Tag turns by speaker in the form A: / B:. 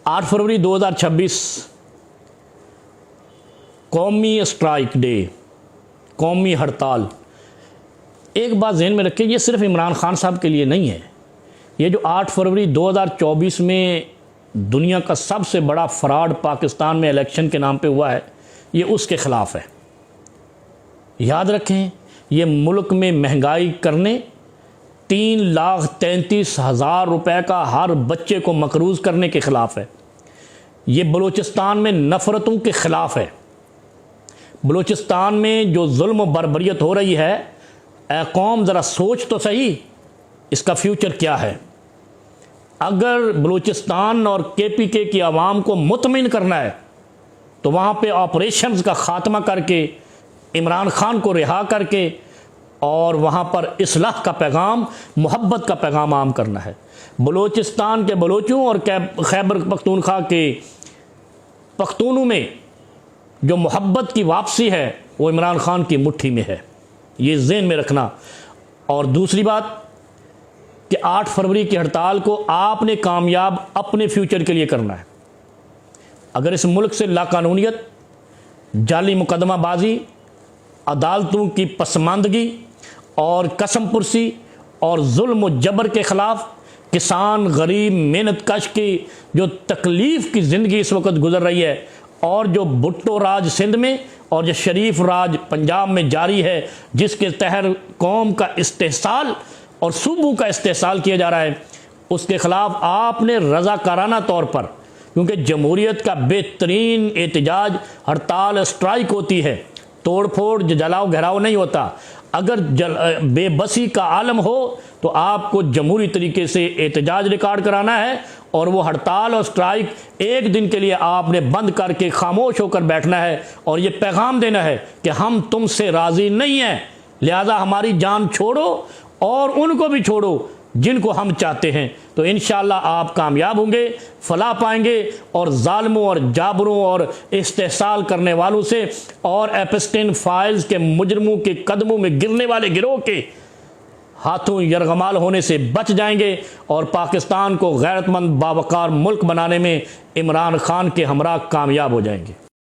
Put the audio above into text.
A: 8 फरवरी 2026 कौमी strike day, कौमी हड़ताल। एक बात ज़हन में रखें, ये सिर्फ इमरान खान साहब के लिए नहीं है। ये जो 8 फरवरी 2024 में दुनिया का सबसे बड़ा फ्रॉड पाकिस्तान में इलेक्शन के नाम पे हुआ है, ये उसके ख़िलाफ़ है। याद रखें, ये मुल्क में महंगाई करने, 3,33,000 रुपये का हर बच्चे को मकरूज़ करने के ख़िलाफ़ है। ये बलूचिस्तान में नफ़रतों के ख़िलाफ़ है। बलूचिस्तान में जो जुल्म व बर्बरियत हो रही है, ऐ कौम ज़रा सोच तो सही, इसका फ्यूचर क्या है। अगर बलूचिस्तान और KPK की आवाम को मुतमिन करना है तो वहाँ पे ऑपरेशंस का ख़ात्मा करके, इमरान खान को रिहा करके और वहाँ पर इस्लाह का पैगाम, मोहब्बत का पैगाम आम करना है। बलूचिस्तान के बलोचों और खैबर पख्तूनख्वा के पख्तूनों में जो मोहब्बत की वापसी है वो इमरान खान की मुट्ठी में है, ये ज़हन में रखना। और दूसरी बात कि 8 फरवरी की हड़ताल को आपने कामयाब अपने फ्यूचर के लिए करना है। अगर इस मुल्क से लाकानूनियत, जाली मुकदमाबाजी, अदालतों की पसमानदगी और कसम पुरसी और जुल्म व जबर के ख़िलाफ़ किसान, गरीब, मेहनत कश की जो तकलीफ़ की ज़िंदगी इस वक्त गुजर रही है, और जो भुट्टो राज सिंध में और जो शरीफ राज पंजाब में जारी है, जिसके तहत कौम का इस्तेहसाल और सूबों का इस्तेहसाल किया जा रहा है, उसके ख़िलाफ़ आपने रज़ाकाराना तौर पर, क्योंकि जमहूरियत का बेहतरीन एहतजाज हड़ताल स्ट्राइक होती है, तोड़ फोड़ जलाओ घेराव नहीं होता। अगर बेबसी का आलम हो तो आपको जमहूरी तरीके से एहतजाज रिकॉर्ड कराना है, और वो हड़ताल और स्ट्राइक एक दिन के लिए आपने बंद करके खामोश होकर बैठना है और ये पैगाम देना है कि हम तुमसे राज़ी नहीं हैं, लिहाजा हमारी जान छोड़ो और उनको भी छोड़ो जिनको हम चाहते हैं। तो इंशाअल्लाह आप कामयाब होंगे, फलाह पाएंगे, और जालिमों और जाबरों और इस्तेहसाल करने वालों से और एपस्टीन फाइल्स के मुजरमों के कदमों में गिरने वाले गिरोह के हाथों यरगमाल होने से बच जाएंगे, और पाकिस्तान को गैरतमंद बावकार मुल्क बनाने में इमरान खान के हमरा कामयाब हो जाएंगे।